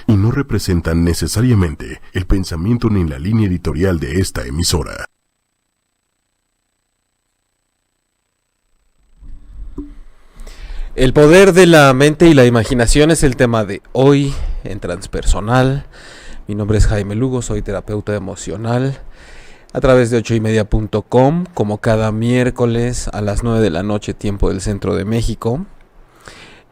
y no representan necesariamente el pensamiento ni la línea editorial de esta emisora. El poder de la mente y la imaginación es el tema de hoy en Transpersonal. Mi nombre es Jaime Lugo, soy terapeuta emocional. A través de 8ymedia.com, como cada miércoles a las 9 de la noche, tiempo del centro de México.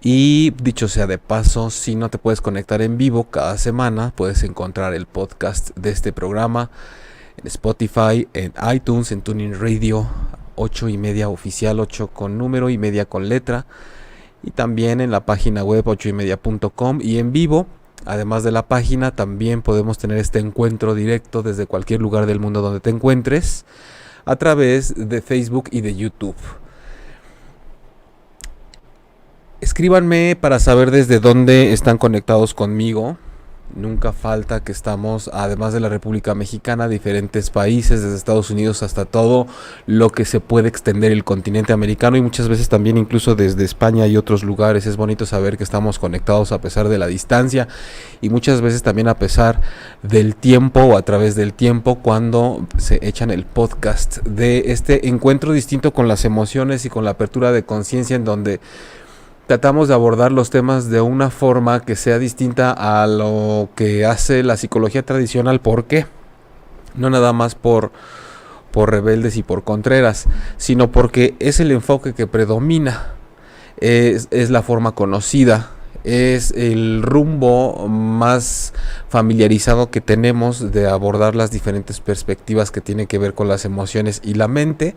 Y dicho sea de paso, si no te puedes conectar en vivo cada semana, puedes encontrar el podcast de este programa en Spotify, en iTunes, en TuneIn Radio, 8ymedia oficial, 8 con número y media con letra. Y también en la página web 8ymedia.com y en vivo. Además de la página, también podemos tener este encuentro directo desde cualquier lugar del mundo donde te encuentres, a través de Facebook y de YouTube. Escríbanme para saber desde dónde están conectados conmigo. Nunca falta que estamos, además de la República Mexicana, diferentes países, desde Estados Unidos hasta todo lo que se puede extender el continente americano, y muchas veces también incluso desde España y otros lugares. Es bonito saber que estamos conectados a pesar de la distancia, y muchas veces también a pesar del tiempo o a través del tiempo, cuando se echan el podcast de este encuentro distinto con las emociones y con la apertura de conciencia, en donde tratamos de abordar los temas de una forma que sea distinta a lo que hace la psicología tradicional. ¿Por qué? No nada más por rebeldes y por contreras, sino porque es el enfoque que predomina, es la forma conocida, es el rumbo más familiarizado que tenemos de abordar las diferentes perspectivas que tienen que ver con las emociones y la mente.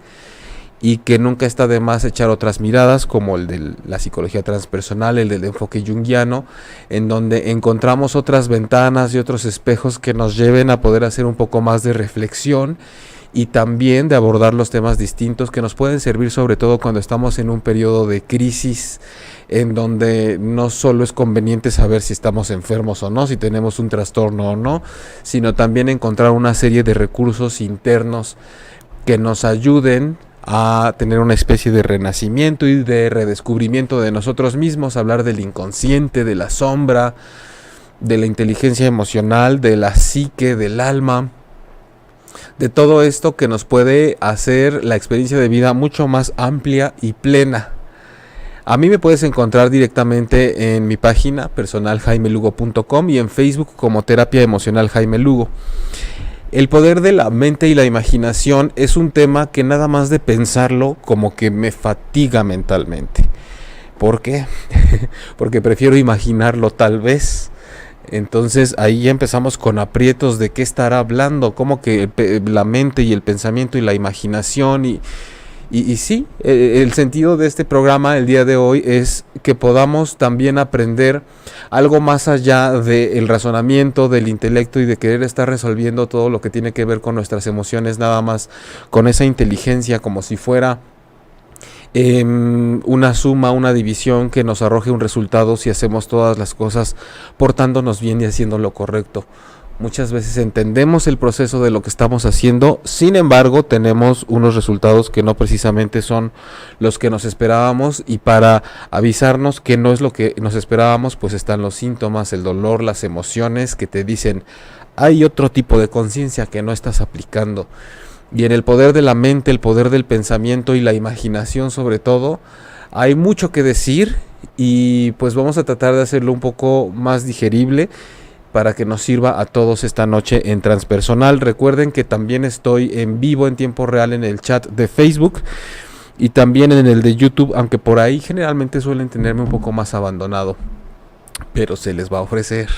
Y que nunca está de más echar otras miradas, como el de la psicología transpersonal, el del enfoque junguiano, en donde encontramos otras ventanas y otros espejos que nos lleven a poder hacer un poco más de reflexión, y también de abordar los temas distintos que nos pueden servir, sobre todo cuando estamos en un periodo de crisis, en donde no solo es conveniente saber si estamos enfermos o no, si tenemos un trastorno o no, sino también encontrar una serie de recursos internos que nos ayuden a tener una especie de renacimiento y de redescubrimiento de nosotros mismos, hablar del inconsciente, de la sombra, de la inteligencia emocional, de la psique, del alma, de todo esto que nos puede hacer la experiencia de vida mucho más amplia y plena. A mí me puedes encontrar directamente en mi página personal jaimelugo.com y en Facebook como Terapia Emocional Jaime Lugo. El poder de la mente y la imaginación es un tema que nada más de pensarlo como que me fatiga mentalmente. ¿Por qué? Porque prefiero imaginarlo tal vez. Entonces ahí ya empezamos con aprietos de qué estará hablando, como que la mente y el pensamiento y la imaginación y sí, el sentido de este programa el día de hoy es que podamos también aprender algo más allá del razonamiento, del intelecto y de querer estar resolviendo todo lo que tiene que ver con nuestras emociones, nada más con esa inteligencia, como si fuera una suma, una división que nos arroje un resultado si hacemos todas las cosas portándonos bien y haciendo lo correcto. Muchas veces entendemos el proceso de lo que estamos haciendo, sin embargo tenemos unos resultados que no precisamente son los que nos esperábamos, y para avisarnos que no es lo que nos esperábamos, pues están los síntomas, el dolor, las emociones que te dicen hay otro tipo de conciencia que no estás aplicando. Y en el poder de la mente, el poder del pensamiento y la imaginación sobre todo, hay mucho que decir, y pues vamos a tratar de hacerlo un poco más digerible para que nos sirva a todos esta noche en Transpersonal. Recuerden que también estoy en vivo en tiempo real en el chat de Facebook y también en el de YouTube, aunque por ahí generalmente suelen tenerme un poco más abandonado, pero se les va a ofrecer,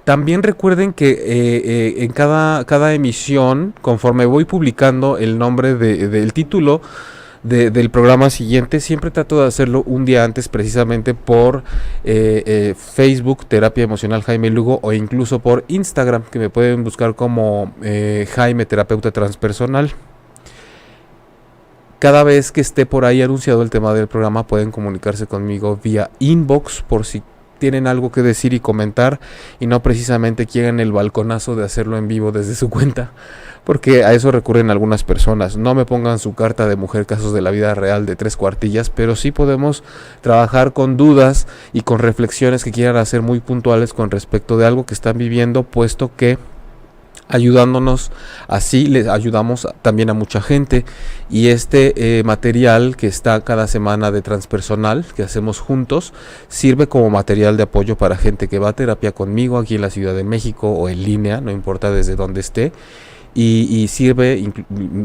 También recuerden que en cada emisión, conforme voy publicando el nombre del título del programa siguiente, siempre trato de hacerlo un día antes, precisamente por Facebook, Terapia Emocional Jaime Lugo, o incluso por Instagram, que me pueden buscar como Jaime Terapeuta Transpersonal. Cada vez que esté por ahí anunciado el tema del programa, pueden comunicarse conmigo vía inbox, por si tienen algo que decir y comentar y no precisamente quieren el balconazo de hacerlo en vivo desde su cuenta, porque a eso recurren algunas personas. No me pongan su carta de mujer casos de la vida real de 3 cuartillas, pero sí podemos trabajar con dudas y con reflexiones que quieran hacer muy puntuales con respecto de algo que están viviendo, puesto que ayudándonos así les ayudamos también a mucha gente. Y este material que está cada semana de transpersonal que hacemos juntos sirve como material de apoyo para gente que va a terapia conmigo aquí en la Ciudad de México o en línea, no importa desde dónde esté, y sirve,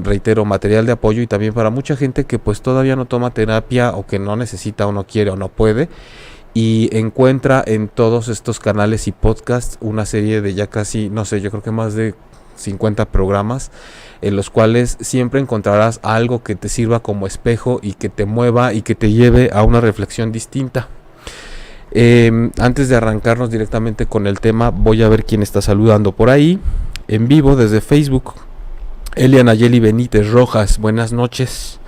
reitero, material de apoyo, y también para mucha gente que pues todavía no toma terapia o que no necesita o no quiere o no puede, y encuentra en todos estos canales y podcasts una serie de ya casi, no sé, yo creo que más de 50 programas en los cuales siempre encontrarás algo que te sirva como espejo y que te mueva y que te lleve a una reflexión distinta. Antes de arrancarnos directamente con el tema, voy a ver quién está saludando por ahí en vivo desde Facebook. Elia Nayeli Benítez Rojas, buenas noches.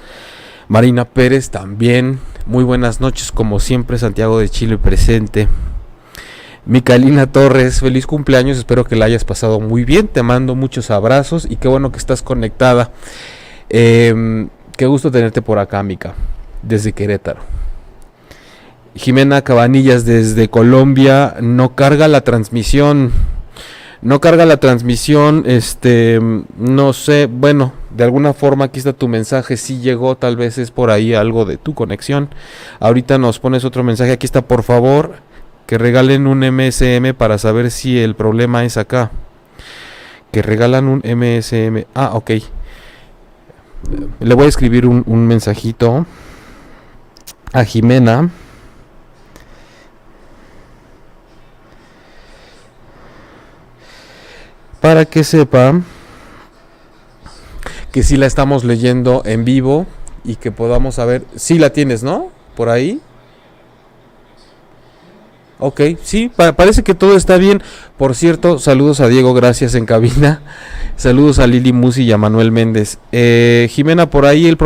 Marina Pérez también, muy buenas noches, como siempre. Santiago de Chile presente. Micaelina Torres, feliz cumpleaños, espero que la hayas pasado muy bien, te mando muchos abrazos y qué bueno que estás conectada. Qué gusto tenerte por acá, Mica, desde Querétaro. Jimena Cabanillas desde Colombia, no carga la transmisión, no sé, bueno, de alguna forma aquí está tu mensaje, sí llegó, tal vez es por ahí algo de tu conexión. Ahorita nos pones otro mensaje, aquí está, por favor, que regalen un MSM para saber si el problema es acá. Que regalan un MSM, ok. Le voy a escribir un mensajito a Jimena. Para que sepa que sí la estamos leyendo en vivo y que podamos saber. Sí la tienes, ¿no? Por ahí. Ok, sí, parece que todo está bien. Por cierto, saludos a Diego, gracias en cabina. Saludos a Lili Musi y a Manuel Méndez. Jimena, por ahí el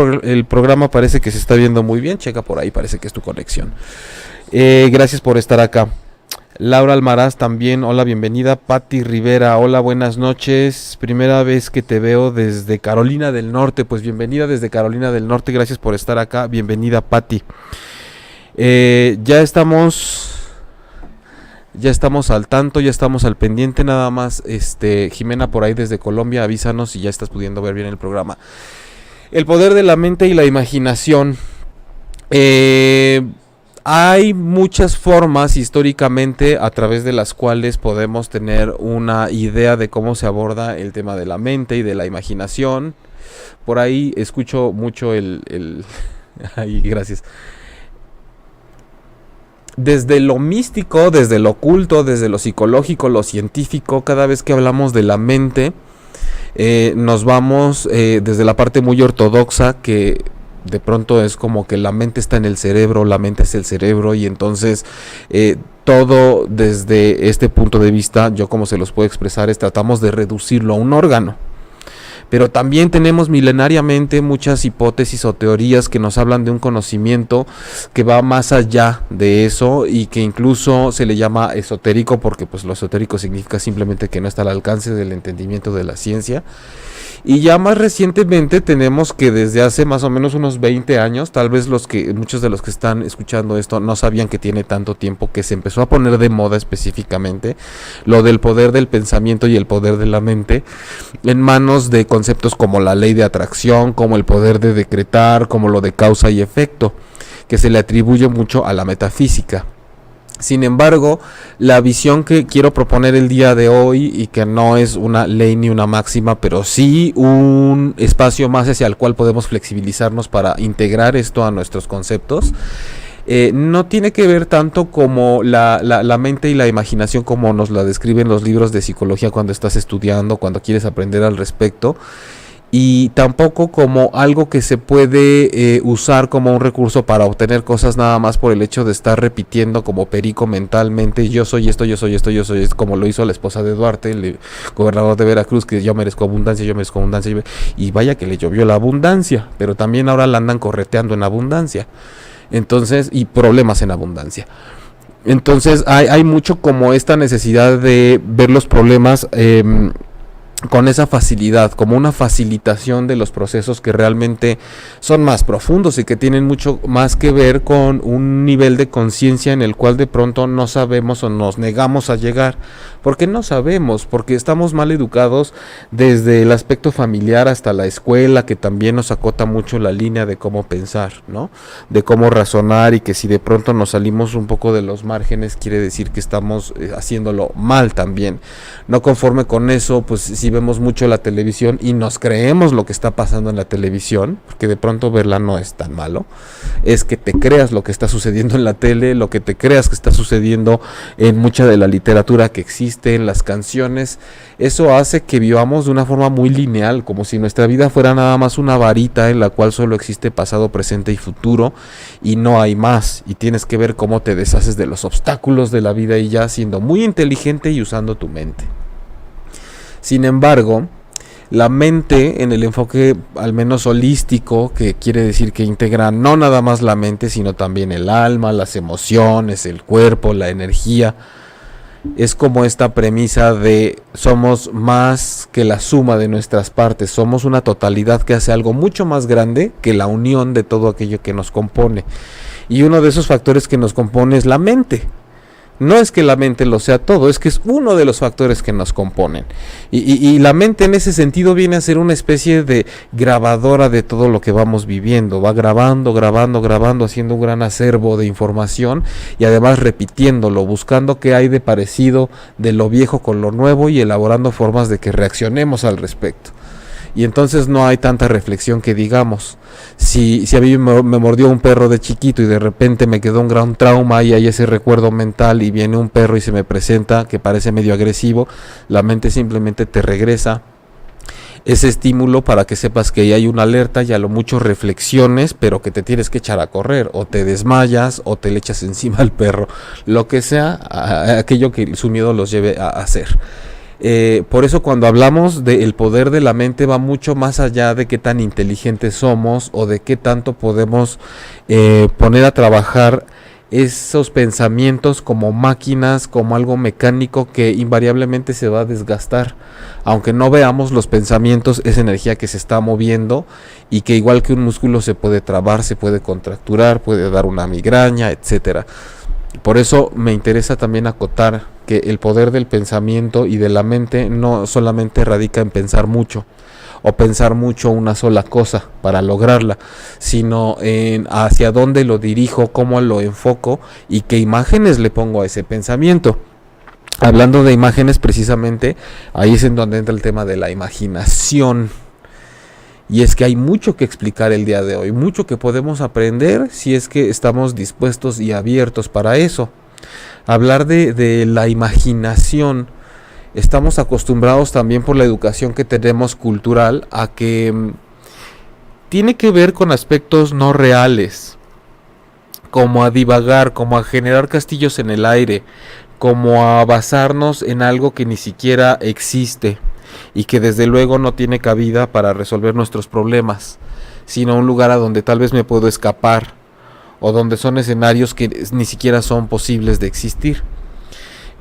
programa parece que se está viendo muy bien. Checa por ahí, parece que es tu conexión. Gracias por estar acá. Laura Almaraz también, hola, bienvenida. Patti Rivera, hola, buenas noches. Primera vez que te veo desde Carolina del Norte, pues bienvenida desde Carolina del Norte, gracias por estar acá. Bienvenida, Patti. Ya estamos al tanto, ya estamos al pendiente, nada más, Jimena por ahí desde Colombia, avísanos si ya estás pudiendo ver bien el programa. El poder de la mente y la imaginación. Hay muchas formas históricamente a través de las cuales podemos tener una idea de cómo se aborda el tema de la mente y de la imaginación. Por ahí escucho mucho Ay, gracias. Desde lo místico, desde lo oculto, desde lo psicológico, lo científico, cada vez que hablamos de la mente, nos vamos desde la parte muy ortodoxa, que de pronto es como que la mente está en el cerebro, la mente es el cerebro, y entonces todo desde este punto de vista, yo como se los puedo expresar, es tratamos de reducirlo a un órgano. Pero también tenemos milenariamente muchas hipótesis o teorías que nos hablan de un conocimiento que va más allá de eso y que incluso se le llama esotérico, porque pues lo esotérico significa simplemente que no está al alcance del entendimiento de la ciencia. Y ya más recientemente tenemos que desde hace más o menos unos 20 años, tal vez muchos de los que están escuchando esto no sabían que tiene tanto tiempo, que se empezó a poner de moda específicamente lo del poder del pensamiento y el poder de la mente en manos de conceptos como la ley de atracción, como el poder de decretar, como lo de causa y efecto, que se le atribuye mucho a la metafísica. Sin embargo, la visión que quiero proponer el día de hoy, y que no es una ley ni una máxima, pero sí un espacio más hacia el cual podemos flexibilizarnos para integrar esto a nuestros conceptos, no tiene que ver tanto como la mente y la imaginación como nos la describen los libros de psicología cuando estás estudiando, cuando quieres aprender al respecto, y tampoco como algo que se puede usar como un recurso para obtener cosas nada más por el hecho de estar repitiendo como perico mentalmente: yo soy esto, yo soy esto, yo soy esto, como lo hizo la esposa de Duarte, el gobernador de Veracruz, que yo merezco abundancia, y vaya que le llovió la abundancia, pero también ahora la andan correteando en abundancia, entonces, y problemas en abundancia. Entonces hay mucho como esta necesidad de ver los problemas con esa facilidad, como una facilitación de los procesos que realmente son más profundos y que tienen mucho más que ver con un nivel de conciencia en el cual de pronto no sabemos o nos negamos a llegar, porque no sabemos, porque estamos mal educados desde el aspecto familiar hasta la escuela, que también nos acota mucho la línea de cómo pensar, ¿no? De cómo razonar, y que si de pronto nos salimos un poco de los márgenes quiere decir que estamos haciéndolo mal también. No conforme con eso, pues si vemos mucho la televisión y nos creemos lo que está pasando en la televisión, porque de pronto verla no es tan malo, es que te creas lo que está sucediendo en la tele, lo que te creas que está sucediendo en mucha de la literatura que existe, en las canciones. Eso hace que vivamos de una forma muy lineal, como si nuestra vida fuera nada más una varita en la cual solo existe pasado, presente y futuro, y no hay más, y tienes que ver cómo te deshaces de los obstáculos de la vida y ya siendo muy inteligente y usando tu mente. Sin embargo, la mente, en el enfoque al menos holístico, que quiere decir que integra no nada más la mente, sino también el alma, las emociones, el cuerpo, la energía, es como esta premisa de somos más que la suma de nuestras partes, somos una totalidad que hace algo mucho más grande que la unión de todo aquello que nos compone. Y uno de esos factores que nos compone es la mente. No es que la mente lo sea todo, es que es uno de los factores que nos componen. Y la mente en ese sentido viene a ser una especie de grabadora de todo lo que vamos viviendo. Va grabando, haciendo un gran acervo de información y además repitiéndolo, buscando qué hay de parecido de lo viejo con lo nuevo y elaborando formas de que reaccionemos al respecto. Y entonces no hay tanta reflexión que digamos. Si a mí me mordió un perro de chiquito y de repente me quedó un gran trauma y hay ese recuerdo mental y viene un perro y se me presenta que parece medio agresivo, la mente simplemente te regresa ese estímulo para que sepas que ahí hay una alerta y a lo mucho reflexiones, pero que te tienes que echar a correr, o te desmayas o te le echas encima al perro, lo que sea, aquello que su miedo los lleve a hacer. Por eso cuando hablamos del poder de la mente va mucho más allá de qué tan inteligentes somos o de qué tanto podemos poner a trabajar esos pensamientos como máquinas, como algo mecánico que invariablemente se va a desgastar. Aunque no veamos los pensamientos, es energía que se está moviendo y que igual que un músculo se puede trabar, se puede contracturar, puede dar una migraña, etcétera. Por eso me interesa también acotar que el poder del pensamiento y de la mente no solamente radica en pensar mucho o pensar mucho una sola cosa para lograrla, sino en hacia dónde lo dirijo, cómo lo enfoco y qué imágenes le pongo a ese pensamiento. Hablando de imágenes precisamente, ahí es en donde entra el tema de la imaginación. Y es que hay mucho que explicar el día de hoy, mucho que podemos aprender si es que estamos dispuestos y abiertos para eso. Hablar de la imaginación, estamos acostumbrados también por la educación que tenemos cultural a que tiene que ver con aspectos no reales, como a divagar, como a generar castillos en el aire, como a basarnos en algo que ni siquiera existe y que desde luego no tiene cabida para resolver nuestros problemas, sino un lugar a donde tal vez me puedo escapar o donde son escenarios que ni siquiera son posibles de existir.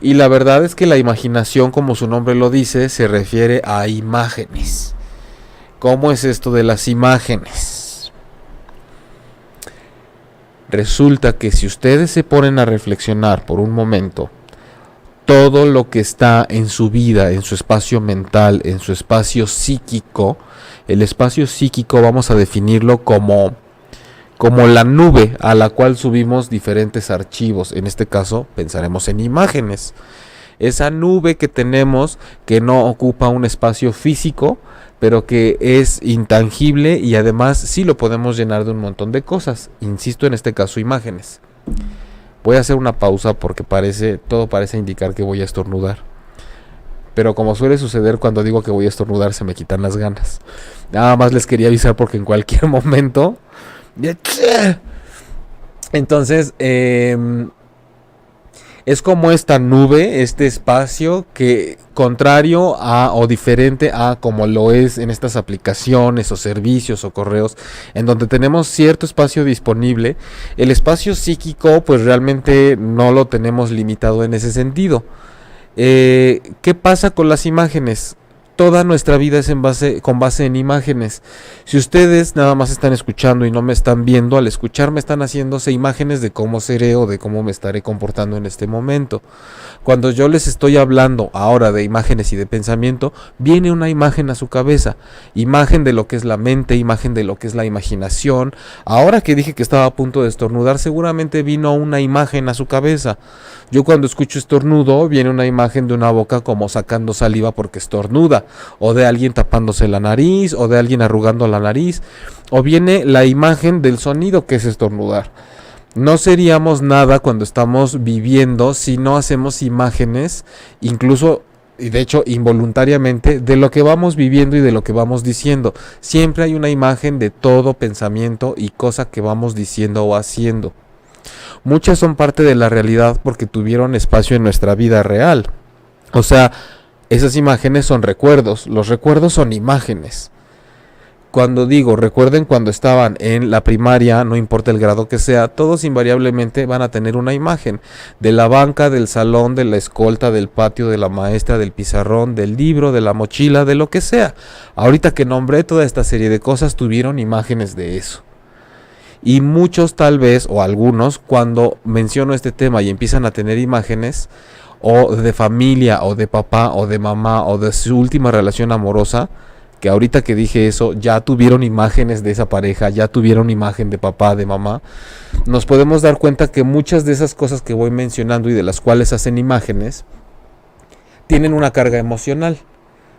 Y la verdad es que la imaginación, como su nombre lo dice, se refiere a imágenes. ¿Cómo es esto de las imágenes? Resulta que si ustedes se ponen a reflexionar por un momento, todo lo que está en su vida, en su espacio mental, en su espacio psíquico, el espacio psíquico vamos a definirlo como la nube a la cual subimos diferentes archivos. En este caso pensaremos en imágenes. Esa nube que tenemos que no ocupa un espacio físico, pero que es intangible y además sí lo podemos llenar de un montón de cosas. Insisto, en este caso imágenes. Voy a hacer una pausa porque todo parece indicar que voy a estornudar. Pero como suele suceder cuando digo que voy a estornudar, se me quitan las ganas. Nada más les quería avisar porque en cualquier momento... Entonces, el Es como esta nube, este espacio que contrario a o diferente a como lo es en estas aplicaciones o servicios o correos, en donde tenemos cierto espacio disponible, el espacio psíquico pues realmente no lo tenemos limitado en ese sentido. ¿Qué pasa con las imágenes? Toda nuestra vida es con base en imágenes. Si ustedes nada más están escuchando y no me están viendo, al escucharme están haciéndose imágenes de cómo seré o de cómo me estaré comportando en este momento. Cuando yo les estoy hablando ahora de imágenes y de pensamiento, viene una imagen a su cabeza. Imagen de lo que es la mente, imagen de lo que es la imaginación. Ahora que dije que estaba a punto de estornudar, seguramente vino una imagen a su cabeza. Yo cuando escucho estornudo, viene una imagen de una boca como sacando saliva porque estornuda, o de alguien tapándose la nariz, o de alguien arrugando la nariz, o viene la imagen del sonido que es estornudar. No seríamos nada cuando estamos viviendo si no hacemos imágenes, incluso y de hecho involuntariamente, de lo que vamos viviendo y de lo que vamos diciendo. Siempre hay una imagen de todo pensamiento y cosa que vamos diciendo o haciendo. Muchas son parte de la realidad porque tuvieron espacio en nuestra vida real. O sea, esas imágenes son recuerdos. Los recuerdos son imágenes. Cuando digo, recuerden cuando estaban en la primaria, no importa el grado que sea, todos invariablemente van a tener una imagen de la banca, del salón, de la escolta, del patio, de la maestra, del pizarrón, del libro, de la mochila, de lo que sea. Ahorita que nombré toda esta serie de cosas, tuvieron imágenes de eso. Y muchos tal vez, o algunos, cuando menciono este tema y empiezan a tener imágenes, o de familia, o de papá, o de mamá, o de su última relación amorosa, que ahorita que dije eso, ya tuvieron imágenes de esa pareja, ya tuvieron imagen de papá, de mamá, nos podemos dar cuenta que muchas de esas cosas que voy mencionando y de las cuales hacen imágenes, tienen una carga emocional.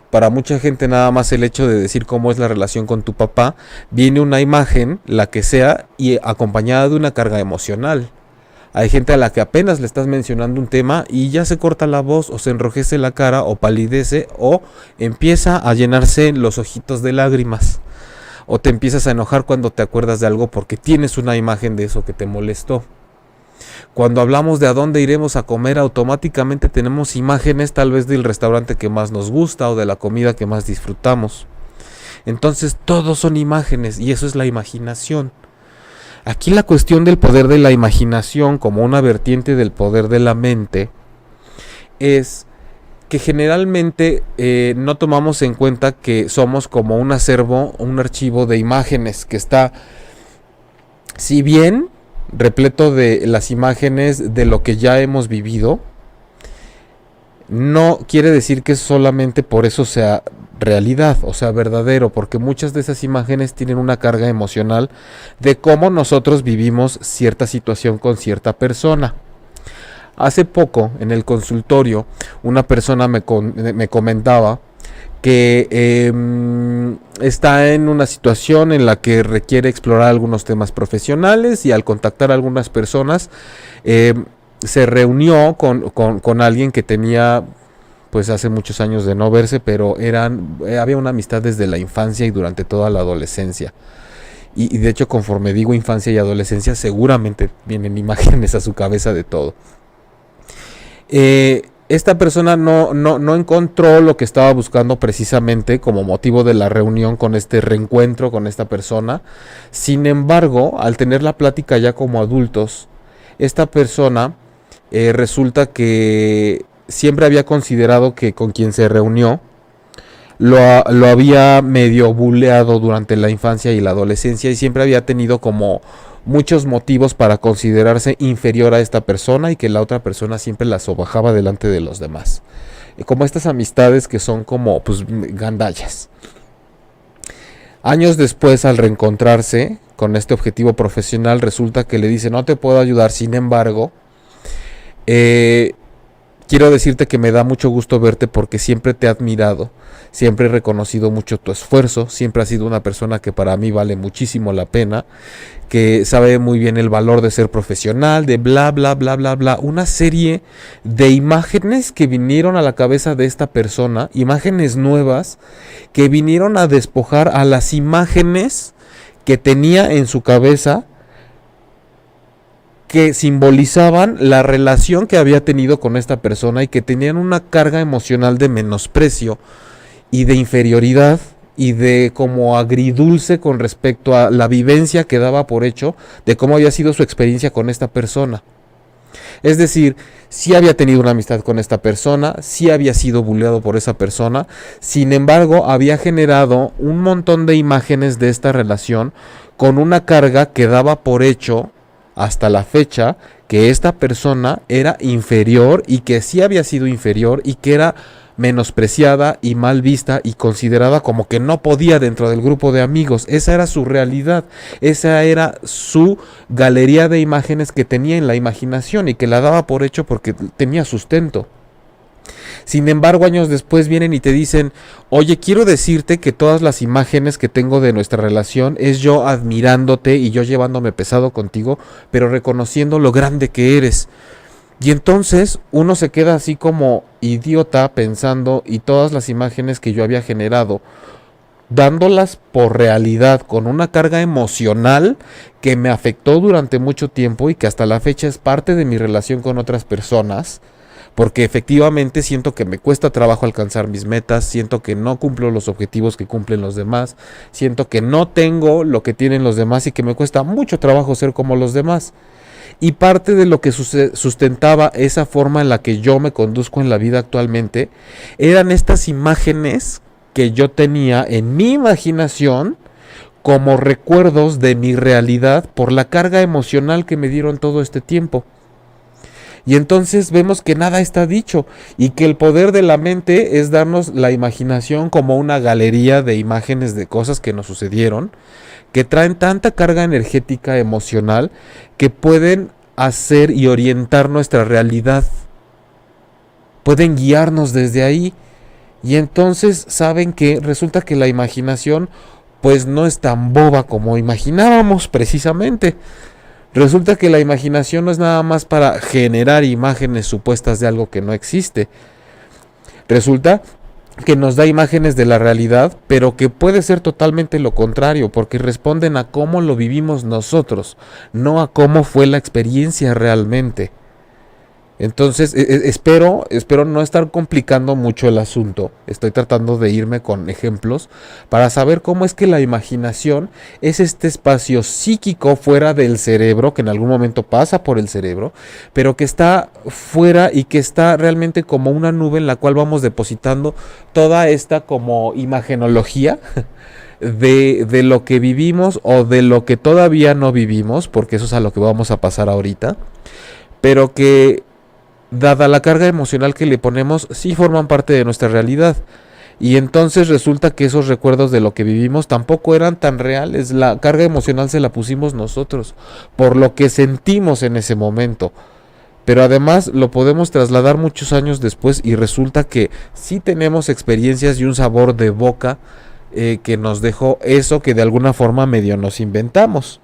Para mucha gente nada más el hecho de decir cómo es la relación con tu papá, viene una imagen, la que sea, y acompañada de una carga emocional. Hay gente a la que apenas le estás mencionando un tema y ya se corta la voz o se enrojece la cara o palidece o empieza a llenarse los ojitos de lágrimas. O te empiezas a enojar cuando te acuerdas de algo porque tienes una imagen de eso que te molestó. Cuando hablamos de a dónde iremos a comer, automáticamente tenemos imágenes tal vez del restaurante que más nos gusta o de la comida que más disfrutamos. Entonces todos son imágenes y eso es la imaginación. Aquí la cuestión del poder de la imaginación como una vertiente del poder de la mente es que generalmente no tomamos en cuenta que somos como un acervo, un archivo de imágenes que está, si bien repleto de las imágenes de lo que ya hemos vivido, no quiere decir que solamente por eso sea realidad, o sea, verdadero, porque muchas de esas imágenes tienen una carga emocional de cómo nosotros vivimos cierta situación con cierta persona. Hace poco, en el consultorio, una persona me comentaba que está en una situación en la que requiere explorar algunos temas profesionales y al contactar a algunas personas se reunió con alguien que tenía pues hace muchos años de no verse, pero había una amistad desde la infancia y durante toda la adolescencia. Y de hecho, conforme digo infancia y adolescencia, seguramente vienen imágenes a su cabeza de todo. Esta persona no encontró lo que estaba buscando precisamente como motivo de la reunión con este reencuentro con esta persona. Sin embargo, al tener la plática ya como adultos, esta persona resulta que siempre había considerado que con quien se reunió lo había medio buleado durante la infancia y la adolescencia y siempre había tenido como muchos motivos para considerarse inferior a esta persona y que la otra persona siempre la sobajaba delante de los demás. Como estas amistades que son como pues gandallas. Años después, al reencontrarse con este objetivo profesional, resulta que le dice: no te puedo ayudar, sin embargo, quiero decirte que me da mucho gusto verte porque siempre te he admirado, siempre he reconocido mucho tu esfuerzo, siempre has sido una persona que para mí vale muchísimo la pena, que sabe muy bien el valor de ser profesional, de bla, bla, bla, bla, bla. Una serie de imágenes que vinieron a la cabeza de esta persona, imágenes nuevas, que vinieron a despojar a las imágenes que tenía en su cabeza, que simbolizaban la relación que había tenido con esta persona y que tenían una carga emocional de menosprecio y de inferioridad y de como agridulce con respecto a la vivencia que daba por hecho de cómo había sido su experiencia con esta persona. Es decir, sí había tenido una amistad con esta persona, sí había sido bulleado por esa persona, sin embargo había generado un montón de imágenes de esta relación con una carga que daba por hecho hasta la fecha que esta persona era inferior y que sí había sido inferior y que era menospreciada y mal vista y considerada como que no podía dentro del grupo de amigos. Esa era su realidad, esa era su galería de imágenes que tenía en la imaginación y que la daba por hecho porque tenía sustento. Sin embargo, años después vienen y te dicen, oye, quiero decirte que todas las imágenes que tengo de nuestra relación es yo admirándote y yo llevándome pesado contigo, pero reconociendo lo grande que eres. Y entonces uno se queda así como idiota pensando, y todas las imágenes que yo había generado, dándolas por realidad, con una carga emocional que me afectó durante mucho tiempo y que hasta la fecha es parte de mi relación con otras personas, porque efectivamente siento que me cuesta trabajo alcanzar mis metas, siento que no cumplo los objetivos que cumplen los demás, siento que no tengo lo que tienen los demás y que me cuesta mucho trabajo ser como los demás. Y parte de lo que sustentaba esa forma en la que yo me conduzco en la vida actualmente eran estas imágenes que yo tenía en mi imaginación como recuerdos de mi realidad por la carga emocional que me dieron todo este tiempo. Y entonces vemos que nada está dicho y que el poder de la mente es darnos la imaginación como una galería de imágenes de cosas que nos sucedieron, que traen tanta carga energética emocional que pueden hacer y orientar nuestra realidad, pueden guiarnos desde ahí. Y entonces saben que resulta que la imaginación pues no es tan boba como imaginábamos precisamente. Resulta que la imaginación no es nada más para generar imágenes supuestas de algo que no existe. Resulta que nos da imágenes de la realidad, pero que puede ser totalmente lo contrario, porque responden a cómo lo vivimos nosotros, no a cómo fue la experiencia realmente. Entonces, espero no estar complicando mucho el asunto. Estoy tratando de irme con ejemplos para saber cómo es que la imaginación es este espacio psíquico fuera del cerebro, que en algún momento pasa por el cerebro, pero que está fuera y que está realmente como una nube en la cual vamos depositando toda esta como imagenología de lo que vivimos o de lo que todavía no vivimos, porque eso es a lo que vamos a pasar ahorita, pero que dada la carga emocional que le ponemos, sí forman parte de nuestra realidad. Y entonces resulta que esos recuerdos de lo que vivimos tampoco eran tan reales. La carga emocional se la pusimos nosotros, por lo que sentimos en ese momento. Pero además lo podemos trasladar muchos años después y resulta que sí tenemos experiencias y un sabor de boca que nos dejó eso que de alguna forma medio nos inventamos.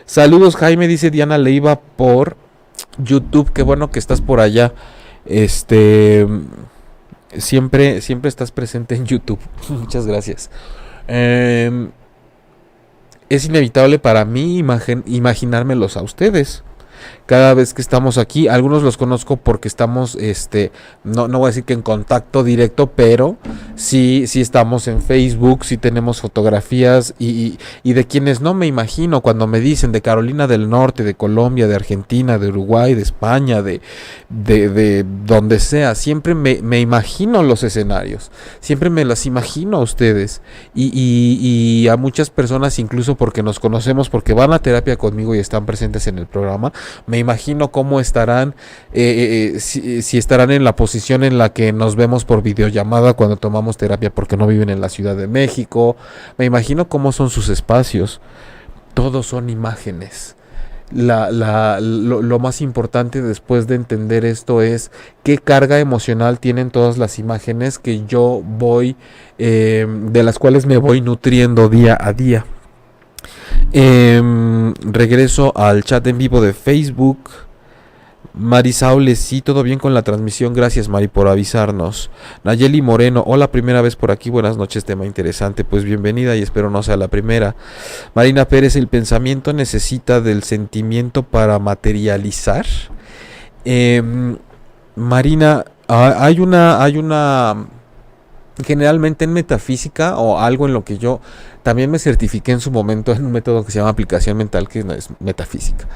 Saludos, Jaime, dice Diana Leiva por YouTube, qué bueno que estás por allá. Siempre estás presente en YouTube. Muchas gracias. Es inevitable para mí imaginármelos a ustedes. Cada vez que estamos aquí, algunos los conozco porque estamos, no voy a decir que en contacto directo, pero sí estamos en Facebook, sí tenemos fotografías y de quienes no me imagino cuando me dicen de Carolina del Norte, de Colombia, de Argentina, de Uruguay, de España, de donde sea, siempre me imagino los escenarios, siempre me las imagino a ustedes y a muchas personas incluso porque nos conocemos, porque van a terapia conmigo y están presentes en el programa. Me imagino cómo estarán, si estarán en la posición en la que nos vemos por videollamada cuando tomamos terapia porque no viven en la Ciudad de México. Me imagino cómo son sus espacios. Todos son imágenes. Lo más importante después de entender esto es qué carga emocional tienen todas las imágenes que yo voy, de las cuales me voy nutriendo día a día. Regreso al chat en vivo de Facebook. Marisaules, sí, todo bien con la transmisión, gracias Mari por avisarnos. Nayeli Moreno, hola, primera vez por aquí, buenas noches, tema interesante, pues bienvenida y espero no sea la primera. Marina Pérez, ¿el pensamiento necesita del sentimiento para materializar? Marina, hay una, generalmente en metafísica o algo en lo que yo también me certifiqué en su momento en un método que se llama aplicación mental, que no es metafísica.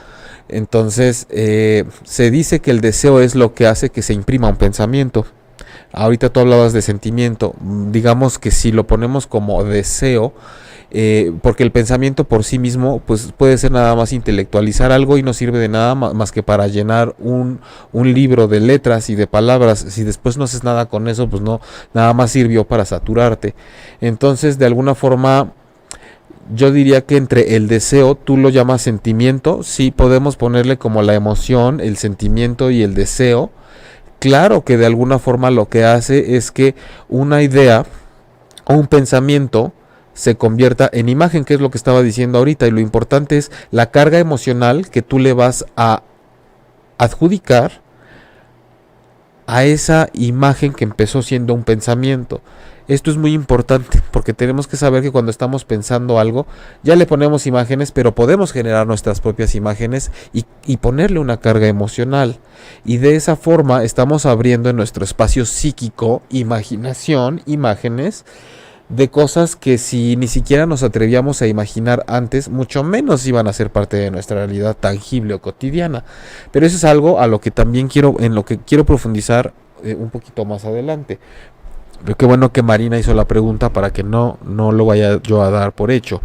Entonces, se dice que el deseo es lo que hace que se imprima un pensamiento. Ahorita tú hablabas de sentimiento. Digamos que si lo ponemos como deseo, porque el pensamiento por sí mismo pues puede ser nada más intelectualizar algo y no sirve de nada más que para llenar un libro de letras y de palabras. Si después no haces nada con eso, pues no, nada más sirvió para saturarte. Entonces, de alguna forma, yo diría que entre el deseo, tú lo llamas sentimiento, sí podemos ponerle como la emoción, el sentimiento y el deseo. Claro que de alguna forma lo que hace es que una idea o un pensamiento se convierta en imagen, que es lo que estaba diciendo ahorita, y lo importante es la carga emocional que tú le vas a adjudicar a esa imagen que empezó siendo un pensamiento. Esto es muy importante porque tenemos que saber que cuando estamos pensando algo, ya le ponemos imágenes, pero podemos generar nuestras propias imágenes y ponerle una carga emocional. Y de esa forma estamos abriendo en nuestro espacio psíquico, imaginación, imágenes de cosas que si ni siquiera nos atrevíamos a imaginar antes, mucho menos iban a ser parte de nuestra realidad tangible o cotidiana. Pero eso es algo a lo que también en lo que quiero profundizar un poquito más adelante. Pero qué bueno que Marina hizo la pregunta para que no lo vaya yo a dar por hecho.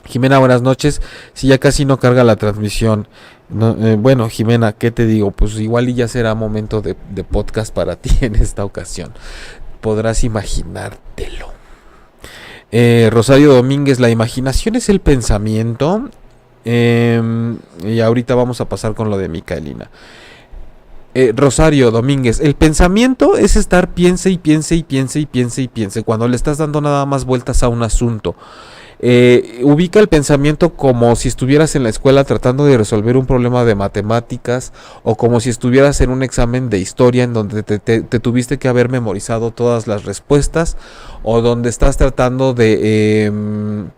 Jimena, buenas noches. Si ya casi no carga la transmisión. No, bueno, Jimena, ¿qué te digo? Pues igual y ya será momento de podcast para ti en esta ocasión. Podrás imaginártelo. Rosario Domínguez, la imaginación es el pensamiento. Y ahorita vamos a pasar con lo de Micaelina. Rosario Domínguez, el pensamiento es estar piense y piense y piense y piense y piense cuando le estás dando nada más vueltas a un asunto. Ubica el pensamiento como si estuvieras en la escuela tratando de resolver un problema de matemáticas o como si estuvieras en un examen de historia en donde te tuviste que haber memorizado todas las respuestas o donde estás tratando de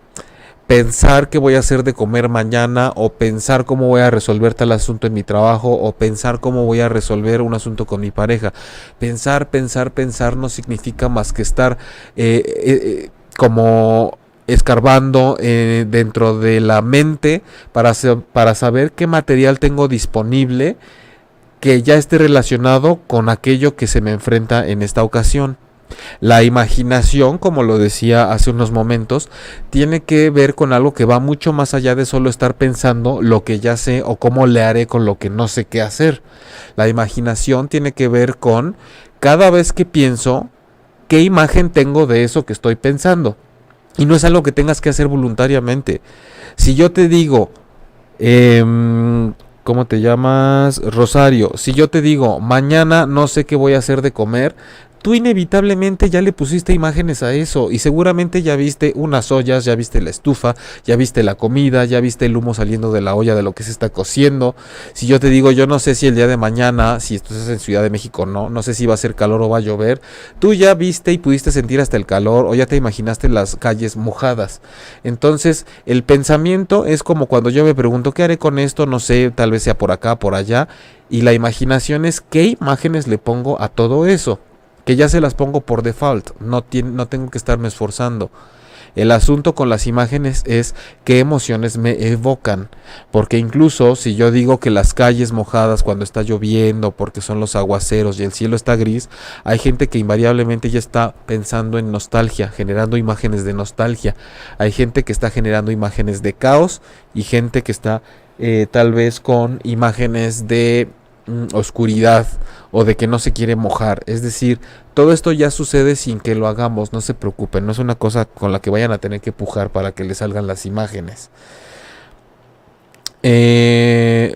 pensar qué voy a hacer de comer mañana o pensar cómo voy a resolver tal asunto en mi trabajo o pensar cómo voy a resolver un asunto con mi pareja. Pensar no significa más que estar como escarbando dentro de la mente para saber qué material tengo disponible que ya esté relacionado con aquello que se me enfrenta en esta ocasión. La imaginación, como lo decía hace unos momentos, tiene que ver con algo que va mucho más allá de solo estar pensando lo que ya sé o cómo le haré con lo que no sé qué hacer. La imaginación tiene que ver con cada vez que pienso, qué imagen tengo de eso que estoy pensando. Y no es algo que tengas que hacer voluntariamente. Si yo te digo, ¿cómo te llamas? Rosario. Si yo te digo, mañana no sé qué voy a hacer de comer, tú inevitablemente ya le pusiste imágenes a eso y seguramente ya viste unas ollas, ya viste la estufa, ya viste la comida, ya viste el humo saliendo de la olla de lo que se está cociendo. Si yo te digo, yo no sé si el día de mañana, si estás en Ciudad de México no sé si va a ser calor o va a llover, tú ya viste y pudiste sentir hasta el calor o ya te imaginaste las calles mojadas. Entonces, el pensamiento es como cuando yo me pregunto, ¿qué haré con esto? No sé, tal vez sea por acá, por allá. Y la imaginación es qué imágenes le pongo a todo eso. Que ya se las pongo por default, no tengo que estarme esforzando. El asunto con las imágenes es qué emociones me evocan, porque incluso si yo digo que las calles mojadas cuando está lloviendo, porque son los aguaceros y el cielo está gris, hay gente que invariablemente ya está pensando en nostalgia, generando imágenes de nostalgia. Hay gente que está generando imágenes de caos y gente que está tal vez con imágenes de oscuridad o de que no se quiere mojar. Es decir, todo esto ya sucede sin que lo hagamos, no se preocupen, no es una cosa con la que vayan a tener que pujar para que les salgan las imágenes.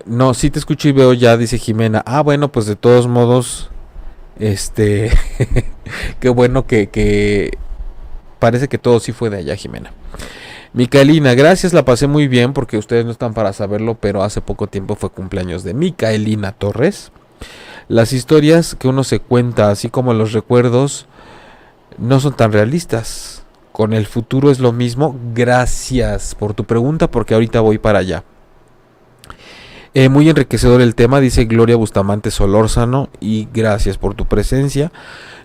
No, sí te escucho y veo ya, dice Jimena. Bueno, pues de todos modos, qué bueno que parece que todo sí fue de allá, Jimena. Micaelina, gracias, la pasé muy bien porque ustedes no están para saberlo, pero hace poco tiempo fue cumpleaños de Micaelina Torres. Las historias que uno se cuenta, así como los recuerdos, no son tan realistas. Con el futuro es lo mismo. Gracias por tu pregunta porque ahorita voy para allá. Muy enriquecedor el tema, dice Gloria Bustamante Solórzano, y gracias por tu presencia.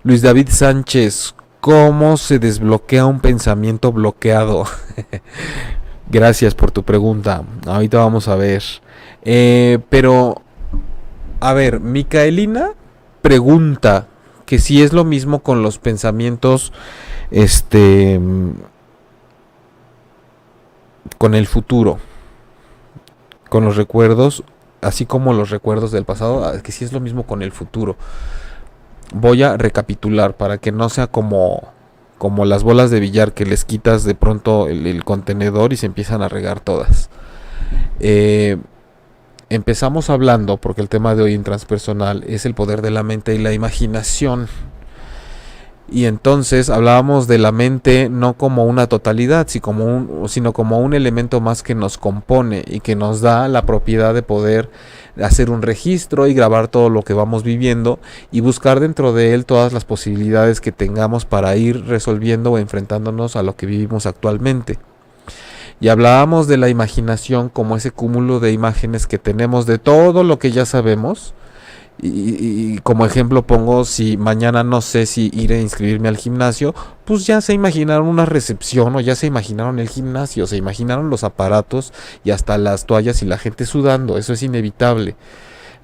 Luis David Sánchez, ¿cómo se desbloquea un pensamiento bloqueado? Gracias por tu pregunta. Ahorita vamos a ver. Pero, a ver, Micaelina pregunta que si es lo mismo con los pensamientos, con el futuro, con los recuerdos, así como los recuerdos del pasado, que si es lo mismo con el futuro. Voy a recapitular para que no sea como las bolas de billar que les quitas de pronto el contenedor y se empiezan a regar todas. Empezamos hablando, porque el tema de hoy en Transpersonal es el poder de la mente y la imaginación. Y entonces hablábamos de la mente no como una totalidad, sino como un elemento más que nos compone y que nos da la propiedad de poder hacer un registro y grabar todo lo que vamos viviendo y buscar dentro de él todas las posibilidades que tengamos para ir resolviendo o enfrentándonos a lo que vivimos actualmente. Y hablábamos de la imaginación como ese cúmulo de imágenes que tenemos de todo lo que ya sabemos. Y como ejemplo pongo, si mañana no sé si ir a inscribirme al gimnasio, pues ya se imaginaron una recepción o ya se imaginaron el gimnasio, se imaginaron los aparatos y hasta las toallas y la gente sudando, eso es inevitable.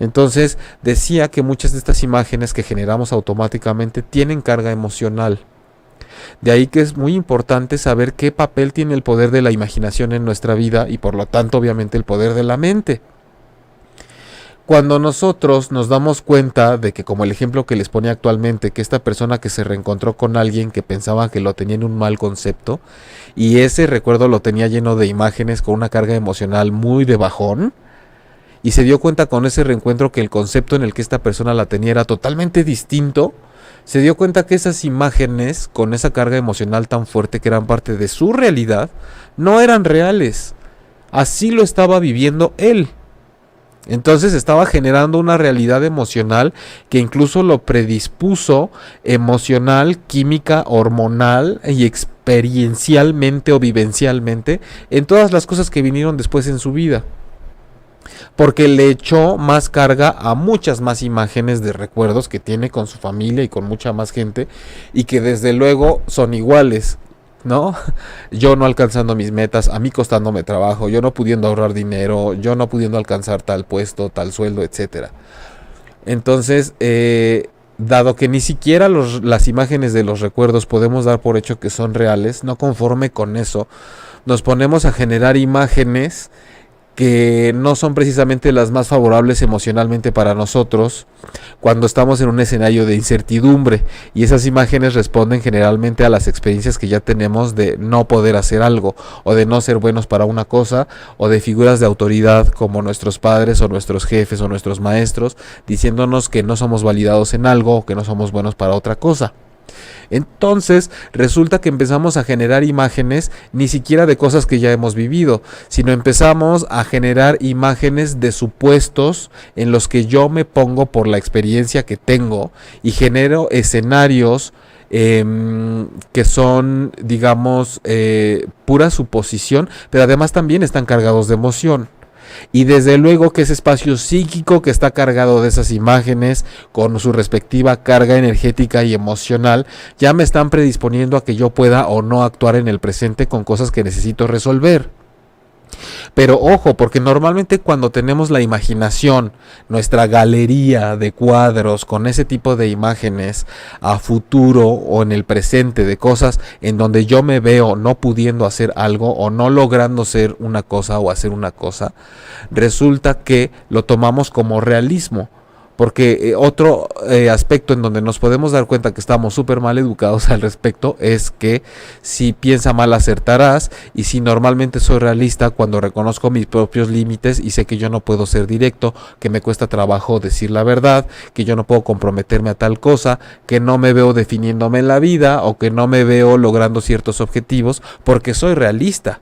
Entonces decía que muchas de estas imágenes que generamos automáticamente tienen carga emocional. De ahí que es muy importante saber qué papel tiene el poder de la imaginación en nuestra vida y por lo tanto obviamente el poder de la mente. Cuando nosotros nos damos cuenta de que, como el ejemplo que les ponía actualmente, que esta persona que se reencontró con alguien que pensaba que lo tenía en un mal concepto y ese recuerdo lo tenía lleno de imágenes con una carga emocional muy de bajón, y se dio cuenta con ese reencuentro que el concepto en el que esta persona la tenía era totalmente distinto, se dio cuenta que esas imágenes con esa carga emocional tan fuerte que eran parte de su realidad no eran reales. Así lo estaba viviendo él. Entonces estaba generando una realidad emocional que incluso lo predispuso emocional, química, hormonal y experiencialmente o vivencialmente en todas las cosas que vinieron después en su vida. Porque le echó más carga a muchas más imágenes de recuerdos que tiene con su familia y con mucha más gente y que desde luego son iguales, ¿no? Yo no alcanzando mis metas, a mí costándome trabajo, yo no pudiendo ahorrar dinero, yo no pudiendo alcanzar tal puesto, tal sueldo, etcétera. Entonces, dado que ni siquiera las imágenes de los recuerdos podemos dar por hecho que son reales, no conforme con eso, nos ponemos a generar imágenes que no son precisamente las más favorables emocionalmente para nosotros cuando estamos en un escenario de incertidumbre, y esas imágenes responden generalmente a las experiencias que ya tenemos de no poder hacer algo o de no ser buenos para una cosa, o de figuras de autoridad como nuestros padres o nuestros jefes o nuestros maestros diciéndonos que no somos validados en algo o que no somos buenos para otra cosa. Entonces resulta que empezamos a generar imágenes ni siquiera de cosas que ya hemos vivido, sino empezamos a generar imágenes de supuestos en los que yo me pongo por la experiencia que tengo y genero escenarios que son, digamos, pura suposición, pero además también están cargados de emoción. Y desde luego que ese espacio psíquico que está cargado de esas imágenes con su respectiva carga energética y emocional ya me están predisponiendo a que yo pueda o no actuar en el presente con cosas que necesito resolver. Pero ojo, porque normalmente cuando tenemos la imaginación, nuestra galería de cuadros con ese tipo de imágenes a futuro o en el presente de cosas en donde yo me veo no pudiendo hacer algo o no logrando ser una cosa o hacer una cosa, resulta que lo tomamos como realismo. Porque otro aspecto en donde nos podemos dar cuenta que estamos súper mal educados al respecto es que si piensa mal acertarás, y si normalmente soy realista cuando reconozco mis propios límites y sé que yo no puedo ser directo, que me cuesta trabajo decir la verdad, que yo no puedo comprometerme a tal cosa, que no me veo definiéndome en la vida o que no me veo logrando ciertos objetivos porque soy realista.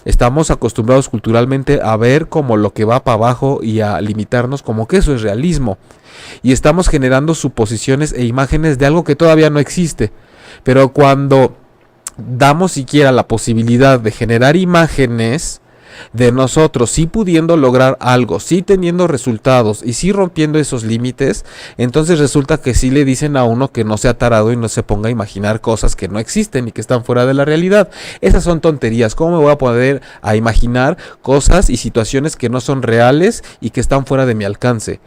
Estamos acostumbrados culturalmente a ver como lo que va para abajo y a limitarnos como que eso es realismo. Y estamos generando suposiciones e imágenes de algo que todavía no existe. Pero cuando damos siquiera la posibilidad de generar imágenes de nosotros, sí pudiendo lograr algo, sí teniendo resultados y sí rompiendo esos límites, entonces resulta que sí le dicen a uno que no sea tarado y no se ponga a imaginar cosas que no existen y que están fuera de la realidad. Esas son tonterías. ¿Cómo me voy a poder a imaginar cosas y situaciones que no son reales y que están fuera de mi alcance?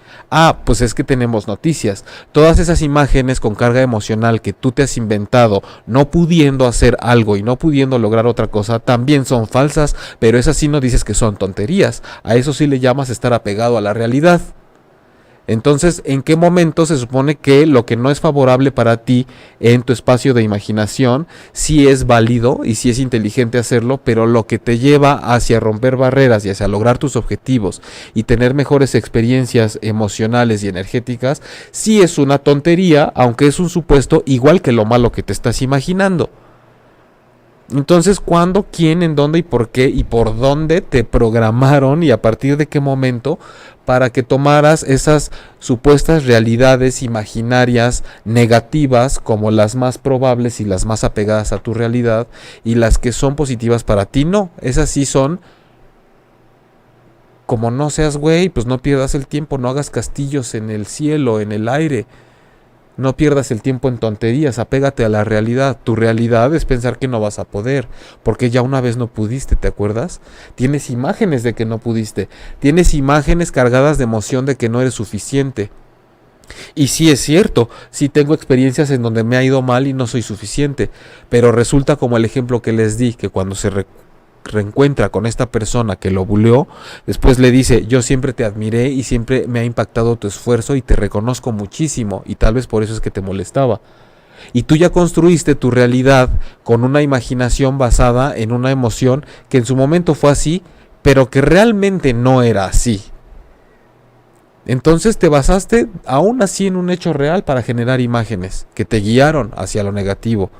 Pues es que tenemos noticias. Todas esas imágenes con carga emocional que tú te has inventado, no pudiendo hacer algo y no pudiendo lograr otra cosa, también son falsas, pero esas sí no dices que son tonterías. A eso sí le llamas estar apegado a la realidad. Entonces, ¿en qué momento se supone que lo que no es favorable para ti en tu espacio de imaginación sí es válido y sí es inteligente hacerlo, pero lo que te lleva hacia romper barreras y hacia lograr tus objetivos y tener mejores experiencias emocionales y energéticas, sí es una tontería, aunque es un supuesto igual que lo malo que te estás imaginando? Entonces, ¿cuándo, quién, en dónde y por qué y por dónde te programaron y a partir de qué momento para que tomaras esas supuestas realidades imaginarias negativas como las más probables y las más apegadas a tu realidad y las que son positivas para ti? No, esas sí son como no seas güey, pues no pierdas el tiempo, no hagas castillos en el cielo, en el aire. No pierdas el tiempo en tonterías, apégate a la realidad. Tu realidad es pensar que no vas a poder, porque ya una vez no pudiste, ¿te acuerdas? Tienes imágenes de que no pudiste, tienes imágenes cargadas de emoción de que no eres suficiente. Y sí es cierto, sí tengo experiencias en donde me ha ido mal y no soy suficiente, pero resulta como el ejemplo que les di, que cuando se reencuentra con esta persona que lo buleó, después le dice: yo siempre te admiré y siempre me ha impactado tu esfuerzo y te reconozco muchísimo, y tal vez por eso es que te molestaba. Y tú ya construiste tu realidad con una imaginación basada en una emoción que en su momento fue así, pero que realmente no era así. Entonces te basaste aún así en un hecho real para generar imágenes que te guiaron hacia lo negativo.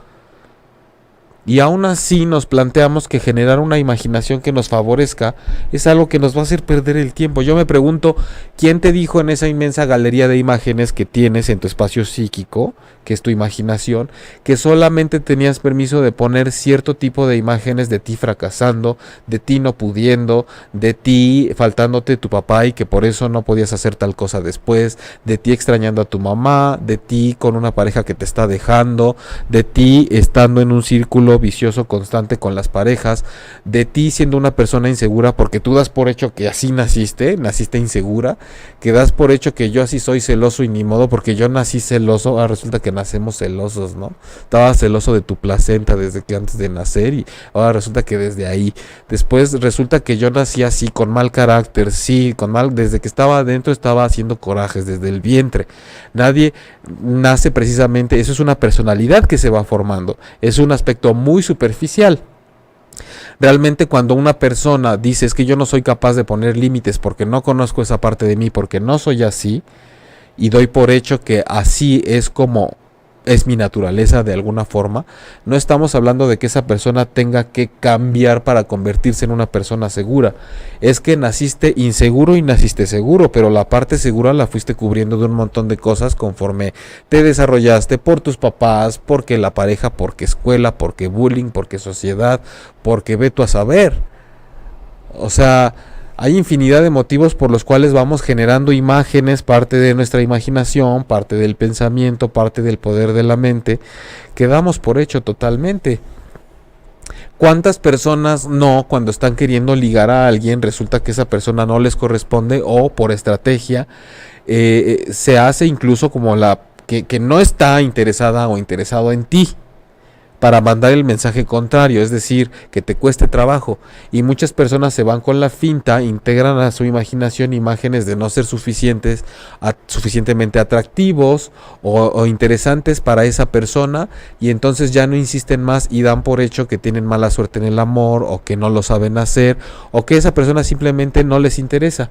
Y aún así nos planteamos que generar una imaginación que nos favorezca es algo que nos va a hacer perder el tiempo. Yo me pregunto, ¿quién te dijo en esa inmensa galería de imágenes que tienes en tu espacio psíquico, que es tu imaginación, que solamente tenías permiso de poner cierto tipo de imágenes de ti fracasando, de ti no pudiendo, de ti faltándote tu papá y que por eso no podías hacer tal cosa después, de ti extrañando a tu mamá, de ti con una pareja que te está dejando, de ti estando en un círculo vicioso constante con las parejas, de ti siendo una persona insegura porque tú das por hecho que así naciste insegura, que das por hecho que yo así soy celoso y ni modo porque yo nací celoso. Ahora resulta que nacemos celosos, ¿no? Estaba celoso de tu placenta desde que antes de nacer y ahora resulta que desde ahí. Después resulta que yo nací así con mal carácter, sí, con mal, desde que estaba adentro estaba haciendo corajes desde el vientre. Nadie nace precisamente, eso es una personalidad que se va formando, es un aspecto muy superficial. Realmente cuando una persona dice es que yo no soy capaz de poner límites porque no conozco esa parte de mí, porque no soy así, y doy por hecho que así es como es mi naturaleza de alguna forma, no estamos hablando de que esa persona tenga que cambiar para convertirse en una persona segura. Es que naciste inseguro y naciste seguro, pero la parte segura la fuiste cubriendo de un montón de cosas conforme te desarrollaste, por tus papás, porque la pareja, porque escuela, porque bullying, porque sociedad, porque ve tú a saber. O sea, hay infinidad de motivos por los cuales vamos generando imágenes, parte de nuestra imaginación, parte del pensamiento, parte del poder de la mente, que damos por hecho totalmente. ¿Cuántas personas no, cuando están queriendo ligar a alguien, resulta que esa persona no les corresponde o por estrategia se hace incluso como la que no está interesada o interesado en ti, para mandar el mensaje contrario, es decir, que te cueste trabajo? Y muchas personas se van con la finta, integran a su imaginación imágenes de no ser suficientemente atractivos o interesantes para esa persona, y entonces ya no insisten más y dan por hecho que tienen mala suerte en el amor, o que no lo saben hacer, o que esa persona simplemente no les interesa.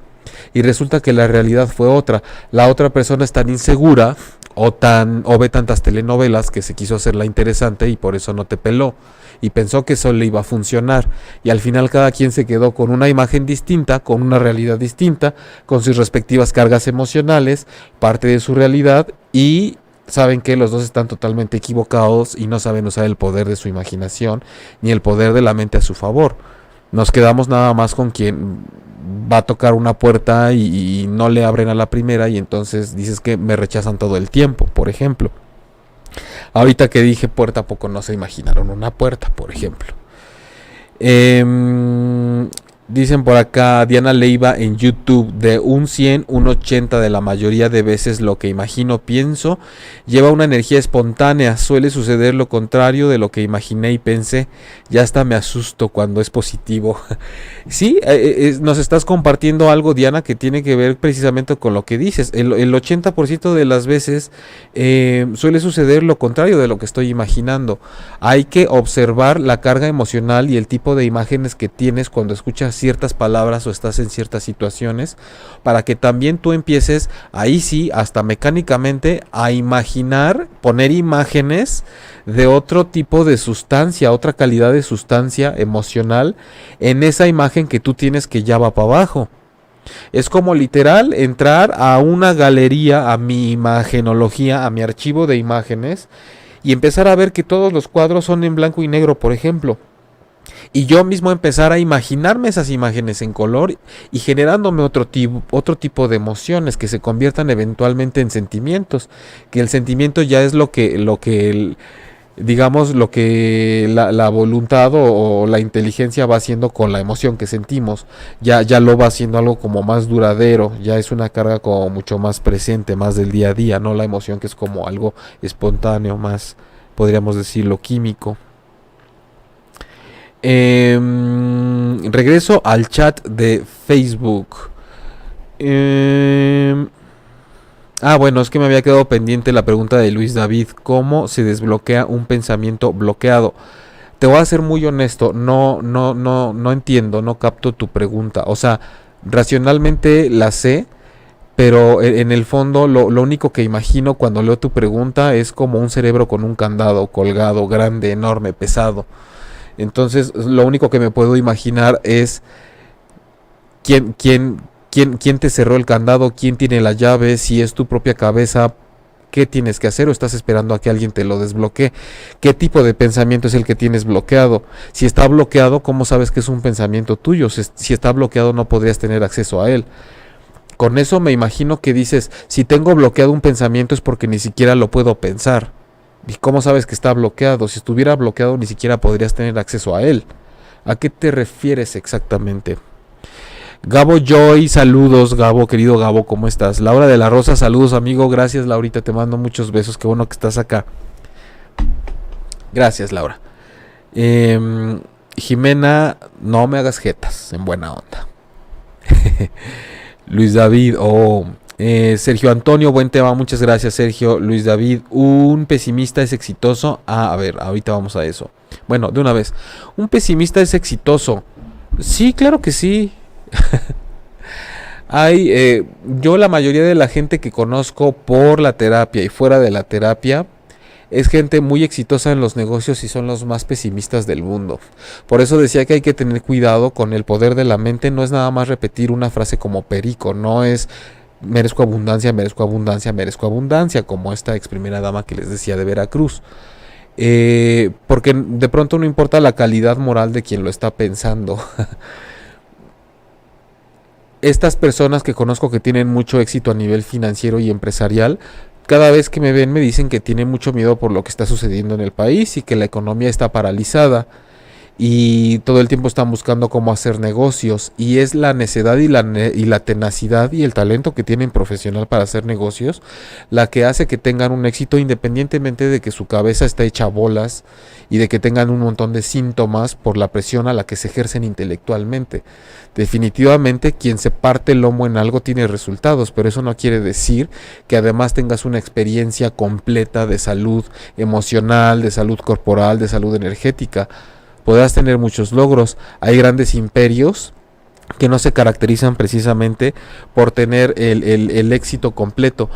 Y resulta que la realidad fue otra. La otra persona es tan insegura o ve tantas telenovelas que se quiso hacerla interesante y por eso no te peló y pensó que eso le iba a funcionar, y al final cada quien se quedó con una imagen distinta, con una realidad distinta, con sus respectivas cargas emocionales, parte de su realidad, y saben que los dos están totalmente equivocados y no saben usar el poder de su imaginación ni el poder de la mente a su favor. Nos quedamos nada más con quien va a tocar una puerta y no le abren a la primera, y entonces dices que me rechazan todo el tiempo, por ejemplo. Ahorita que dije puerta, ¿a poco no se imaginaron una puerta, por ejemplo? Dicen por acá, Diana Leiva en YouTube, de un 100, un 80 de la mayoría de veces lo que imagino, pienso, lleva una energía espontánea. Suele suceder lo contrario de lo que imaginé y pensé. Ya hasta me asusto cuando es positivo. Sí, nos estás compartiendo algo, Diana, que tiene que ver precisamente con lo que dices. El 80% de las veces suele suceder lo contrario de lo que estoy imaginando. Hay que observar la carga emocional y el tipo de imágenes que tienes cuando escuchas ciertas palabras o estás en ciertas situaciones, para que también tú empieces, ahí sí, hasta mecánicamente, a imaginar, poner imágenes de otro tipo de sustancia, otra calidad de sustancia emocional en esa imagen que tú tienes, que ya va para abajo. Es como literal entrar a una galería, a mi imagenología, a mi archivo de imágenes, y empezar a ver que todos los cuadros son en blanco y negro, por ejemplo. Y yo mismo empezar a imaginarme esas imágenes en color y generándome otro tipo de emociones que se conviertan eventualmente en sentimientos. Que el sentimiento ya es digamos, lo que la voluntad o la inteligencia va haciendo con la emoción que sentimos. Ya lo va haciendo algo como más duradero, ya es una carga como mucho más presente, más del día a día, no la emoción que es como algo espontáneo, más, podríamos decirlo, químico. Regreso al chat de Facebook. Bueno, es que me había quedado pendiente la pregunta de Luis David. ¿Cómo se desbloquea un pensamiento bloqueado? Te voy a ser muy honesto, no entiendo, no capto tu pregunta. O sea, racionalmente la sé, pero en el fondo lo único que imagino cuando leo tu pregunta es como un cerebro con un candado colgado, grande, enorme, pesado. Entonces, lo único que me puedo imaginar es quién te cerró el candado, quién tiene la llave, si es tu propia cabeza, qué tienes que hacer o estás esperando a que alguien te lo desbloquee, qué tipo de pensamiento es el que tienes bloqueado. Si está bloqueado, ¿cómo sabes que es un pensamiento tuyo? Si está bloqueado, no podrías tener acceso a él. Con eso me imagino que dices, si tengo bloqueado un pensamiento es porque ni siquiera lo puedo pensar. ¿Y cómo sabes que está bloqueado? Si estuviera bloqueado ni siquiera podrías tener acceso a él. ¿A qué te refieres exactamente? Gabo Joy, saludos Gabo, querido Gabo, ¿cómo estás? Laura de la Rosa, saludos amigo, gracias Laurita, te mando muchos besos, qué bueno que estás acá. Gracias Laura. Jimena, no me hagas jetas, en buena onda. Luis David, Sergio Antonio, buen tema, muchas gracias Sergio. Luis David, ¿un pesimista es exitoso? A ver, ahorita vamos a eso. Bueno, de una vez, ¿un pesimista es exitoso? Sí, claro que sí. Yo la mayoría de la gente que conozco por la terapia y fuera de la terapia es gente muy exitosa en los negocios y son los más pesimistas del mundo. Por eso decía que hay que tener cuidado con el poder de la mente. No es nada más repetir una frase como perico, no es merezco abundancia, merezco abundancia, merezco abundancia, como esta ex primera dama que les decía de Veracruz. Porque de pronto no importa la calidad moral de quien lo está pensando. Estas personas que conozco que tienen mucho éxito a nivel financiero y empresarial, cada vez que me ven me dicen que tienen mucho miedo por lo que está sucediendo en el país y que la economía está paralizada y todo el tiempo están buscando cómo hacer negocios, y es la necedad y la tenacidad y el talento que tienen profesional para hacer negocios la que hace que tengan un éxito, independientemente de que su cabeza está hecha bolas y de que tengan un montón de síntomas por la presión a la que se ejercen intelectualmente. Definitivamente quien se parte el lomo en algo tiene resultados, pero eso no quiere decir que además tengas una experiencia completa de salud emocional, de salud corporal, de salud energética. Podrás tener muchos logros. Hay grandes imperios que no se caracterizan precisamente por tener el éxito completo.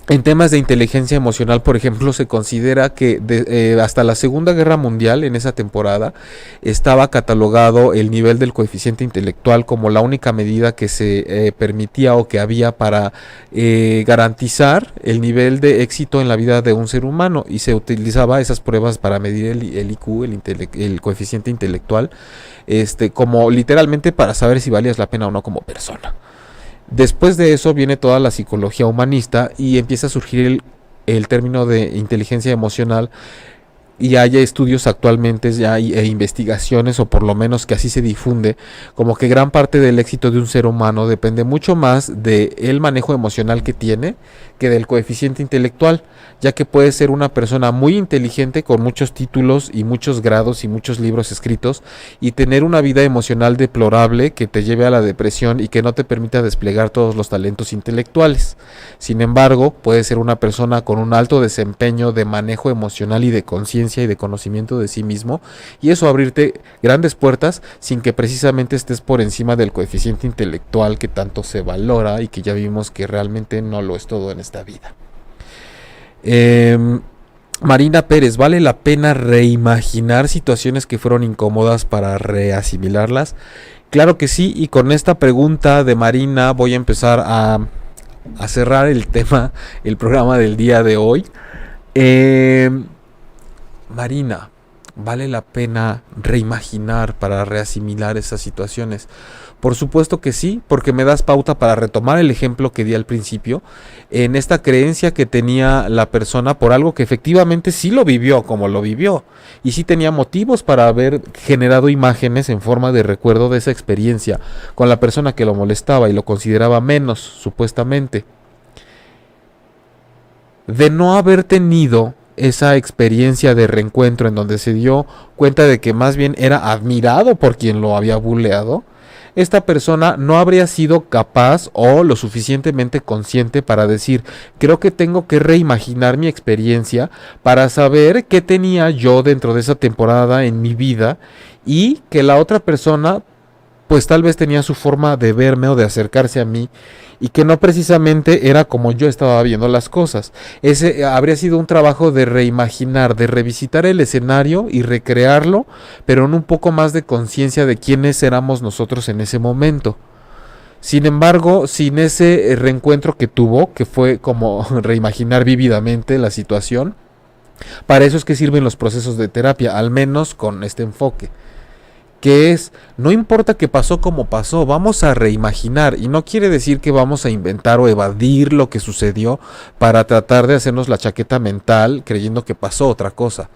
En temas de inteligencia emocional, por ejemplo, se considera que hasta la Segunda Guerra Mundial, en esa temporada, estaba catalogado el nivel del coeficiente intelectual como la única medida que se permitía o que había para garantizar el nivel de éxito en la vida de un ser humano, y se utilizaba esas pruebas para medir el IQ, el coeficiente intelectual, como literalmente para saber si valías la pena o no como persona. Después de eso viene toda la psicología humanista y empieza a surgir el término de inteligencia emocional, y hay estudios actualmente ya e investigaciones, o por lo menos que así se difunde, como que gran parte del éxito de un ser humano depende mucho más del manejo emocional que tiene que del coeficiente intelectual, ya que puede ser una persona muy inteligente con muchos títulos y muchos grados y muchos libros escritos, y tener una vida emocional deplorable que te lleve a la depresión y que no te permita desplegar todos los talentos intelectuales. Sin embargo, puede ser una persona con un alto desempeño de manejo emocional y de conciencia y de conocimiento de sí mismo, y eso abrirte grandes puertas sin que precisamente estés por encima del coeficiente intelectual que tanto se valora y que ya vimos que realmente no lo es todo en esta vida. Marina Pérez, ¿vale la pena reimaginar situaciones que fueron incómodas para reasimilarlas? Claro que sí, y con esta pregunta de Marina voy a empezar a cerrar el programa del día de hoy. Marina, ¿vale la pena reimaginar para reasimilar esas situaciones? Por supuesto que sí, porque me das pauta para retomar el ejemplo que di al principio, en esta creencia que tenía la persona por algo que efectivamente sí lo vivió como lo vivió, y sí tenía motivos para haber generado imágenes en forma de recuerdo de esa experiencia con la persona que lo molestaba y lo consideraba menos, supuestamente. De no haber tenido esa experiencia de reencuentro en donde se dio cuenta de que más bien era admirado por quien lo había buleado, esta persona no habría sido capaz o lo suficientemente consciente para decir: creo que tengo que reimaginar mi experiencia para saber qué tenía yo dentro de esa temporada en mi vida, y que la otra persona pues tal vez tenía su forma de verme o de acercarse a mí, y que no precisamente era como yo estaba viendo las cosas. Ese habría sido un trabajo de reimaginar, de revisitar el escenario y recrearlo, pero en un poco más de conciencia de quiénes éramos nosotros en ese momento. Sin embargo, sin ese reencuentro que tuvo, que fue como reimaginar vívidamente la situación, para eso es que sirven los procesos de terapia, al menos con este enfoque, que es: no importa qué pasó como pasó, vamos a reimaginar, y no quiere decir que vamos a inventar o evadir lo que sucedió para tratar de hacernos la chaqueta mental creyendo que pasó otra cosa.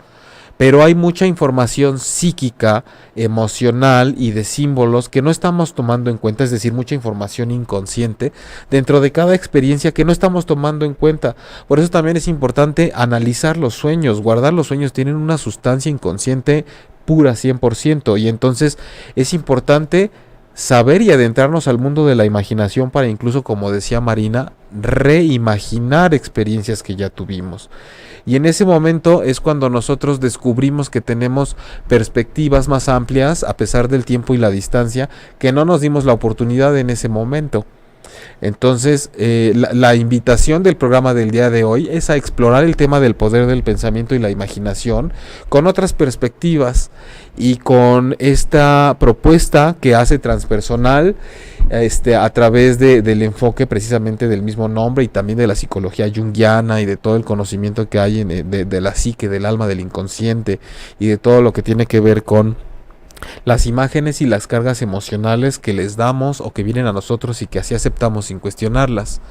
Pero hay mucha información psíquica, emocional y de símbolos que no estamos tomando en cuenta, es decir, mucha información inconsciente dentro de cada experiencia que no estamos tomando en cuenta. Por eso también es importante analizar los sueños, guardar los sueños, tienen una sustancia inconsciente pura 100%, y entonces es importante saber y adentrarnos al mundo de la imaginación para incluso, como decía Marina, reimaginar experiencias que ya tuvimos. Y en ese momento es cuando nosotros descubrimos que tenemos perspectivas más amplias a pesar del tiempo y la distancia, que no nos dimos la oportunidad en ese momento. Entonces, la invitación del programa del día de hoy es a explorar el tema del poder del pensamiento y la imaginación con otras perspectivas, y con esta propuesta que hace transpersonal a través del enfoque precisamente del mismo nombre, y también de la psicología junguiana y de todo el conocimiento que hay de la psique, del alma, del inconsciente, y de todo lo que tiene que ver con las imágenes y las cargas emocionales que les damos o que vienen a nosotros y que así aceptamos sin cuestionarlas.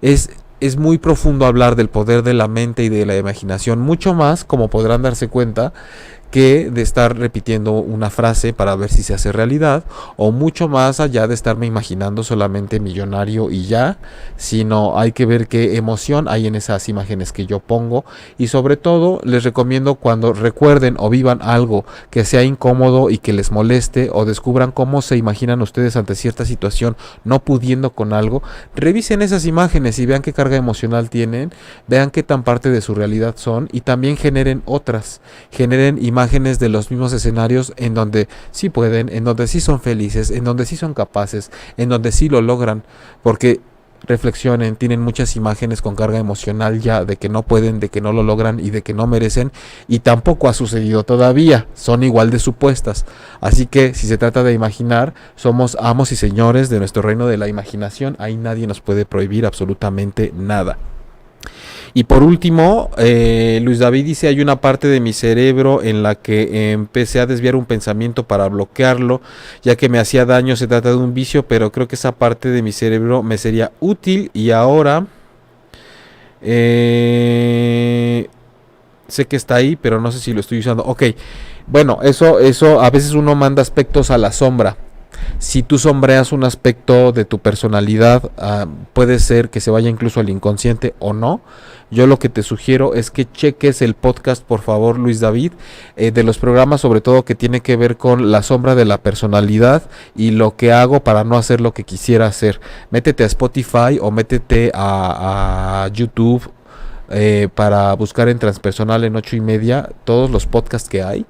Es muy profundo hablar del poder de la mente y de la imaginación, mucho más, como podrán darse cuenta, que de estar repitiendo una frase para ver si se hace realidad, o mucho más allá de estarme imaginando solamente millonario y ya, sino hay que ver qué emoción hay en esas imágenes que yo pongo. Y sobre todo les recomiendo, cuando recuerden o vivan algo que sea incómodo y que les moleste, o descubran cómo se imaginan ustedes ante cierta situación no pudiendo con algo, revisen esas imágenes y vean qué carga emocional tienen, vean qué tan parte de su realidad son, y también generen otras, generen imágenes de los mismos escenarios en donde sí pueden, en donde sí son felices, en donde sí son capaces, en donde sí lo logran, porque reflexionen, tienen muchas imágenes con carga emocional ya de que no pueden, de que no lo logran y de que no merecen, y tampoco ha sucedido todavía, son igual de supuestas. Así que si se trata de imaginar, somos amos y señores de nuestro reino de la imaginación, ahí nadie nos puede prohibir absolutamente nada. Y por último, Luis David dice, hay una parte de mi cerebro en la que empecé a desviar un pensamiento para bloquearlo, ya que me hacía daño, se trata de un vicio, pero creo que esa parte de mi cerebro me sería útil y ahora sé que está ahí, pero no sé si lo estoy usando. Ok, bueno, eso a veces uno manda aspectos a la sombra. Si tú sombreas un aspecto de tu personalidad, puede ser que se vaya incluso al inconsciente o no. Yo lo que te sugiero es que cheques el podcast, por favor, Luis David, de los programas, sobre todo que tiene que ver con la sombra de la personalidad y lo que hago para no hacer lo que quisiera hacer. Métete a Spotify o métete a YouTube para buscar en Transpersonal en 8:30 todos los podcasts que hay.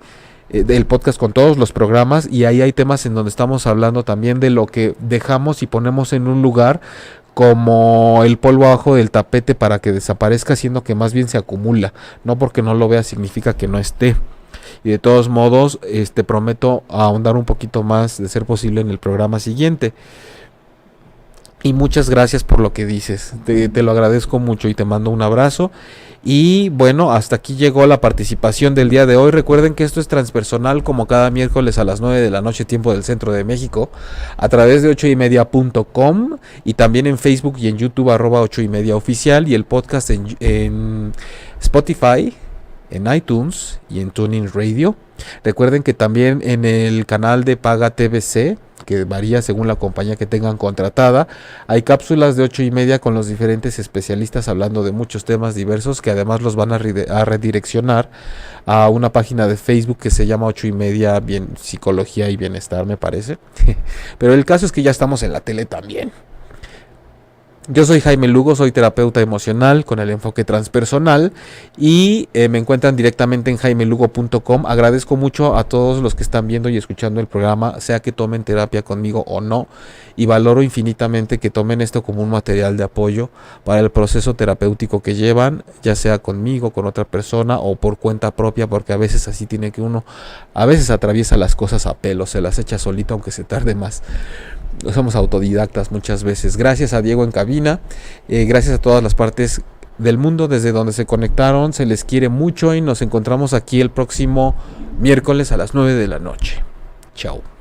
El podcast con todos los programas, y ahí hay temas en donde estamos hablando también de lo que dejamos y ponemos en un lugar como el polvo abajo del tapete para que desaparezca, siendo que más bien se acumula. No porque no lo vea significa que no esté. Y de todos modos, prometo ahondar un poquito más de ser posible en el programa siguiente. Y muchas gracias por lo que dices, te lo agradezco mucho y te mando un abrazo. Y bueno, hasta aquí llegó la participación del día de hoy. Recuerden que esto es Transpersonal, como cada miércoles a las 9 de la noche, tiempo del centro de México, a través de 8ymedia.com y también en Facebook y en YouTube @8ymedia oficial, y el podcast en Spotify, en iTunes y en TuneIn Radio. Recuerden que también en el canal de Paga TVC, que varía según la compañía que tengan contratada, hay cápsulas de 8:30 con los diferentes especialistas hablando de muchos temas diversos, que además los van a redireccionar a una página de Facebook que se llama 8:30 Psicología y Bienestar, me parece. Pero el caso es que ya estamos en la tele también. Yo soy Jaime Lugo, soy terapeuta emocional con el enfoque transpersonal, y me encuentran directamente en jaimelugo.com. Agradezco mucho a todos los que están viendo y escuchando el programa, sea que tomen terapia conmigo o no, y valoro infinitamente que tomen esto como un material de apoyo para el proceso terapéutico que llevan, ya sea conmigo, con otra persona o por cuenta propia, porque a veces así tiene que uno, a veces atraviesa las cosas a pelo, se las echa solito aunque se tarde más. Somos autodidactas muchas veces. Gracias a Diego en cabina, gracias a todas las partes del mundo desde donde se conectaron, se les quiere mucho y nos encontramos aquí el próximo miércoles a las 9 de la noche. Chao.